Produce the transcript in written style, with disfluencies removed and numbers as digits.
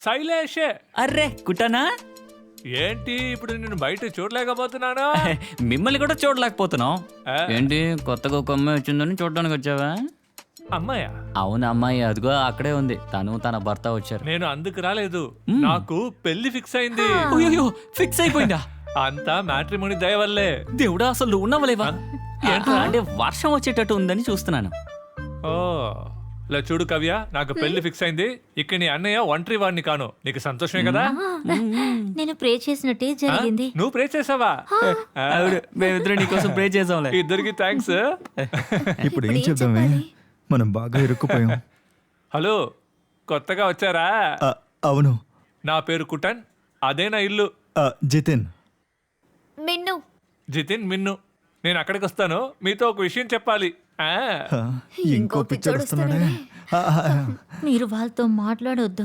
శైలేషే. Array కుట్టనా? ఏంటి ఇప్పుడు నేను బయట చూడలేకపోతున్నాను? మిమ్మల్ని కూడా చూడలేకపోతున్నాం. ఏంటి కొత్తగా ఒక అమ్మాయి వచ్చిందని చూడడానికి వచ్చావా? అమ్మాయా? అవును అమ్మాయి, అదిగో అక్కడే ఉంది. తను తన భర్త వచ్చారు. నేను అందుకు రాలేదు, నాకు పెళ్లి ఫిక్స్ అయింది. అయ్యో ఫిక్స్ అయిపోయిందా? అంతా మ్యాట్రిమోని దయ వల్లే. దేవుడా అసలు నువ్వు ఉన్నవలేవా? అంటే వర్షం వచ్చేటట్టు ఉందని చూస్తున్నాను. ఓ ఇలా చూడు కవ్య, నాకు పెళ్లి ఫిక్స్ అయింది. ఇక నీ అన్నయ్య ఒంటరి వాడిని కాను. నీకు సంతోషమే కదా? నేను ప్రే చేసినట్టే జరిగింది. నువ్వు ప్రే చేసావా? మేమిద్దరు నీకోసం ప్రే చేసాంలే. ఇద్దరికి థ్యాంక్స్. ఇప్పుడు ఏం చేద్దామే, మనం బాగా ఇరుక్కుపోయాం. హలో, కొత్తగా వచ్చారా? అవును. నా పేరు కుటన్, అదే నా ఇల్లు. జితిన్. మిన్ను. జితిన్ మిన్ను. నేను అక్కడికి వస్తాను, మీతో ఒక విషయం చెప్పాలి. ఇంకో పిచ్చోడు వస్తున్నాడే. మీరు వాళ్ళతో మాట్లాడొద్దు.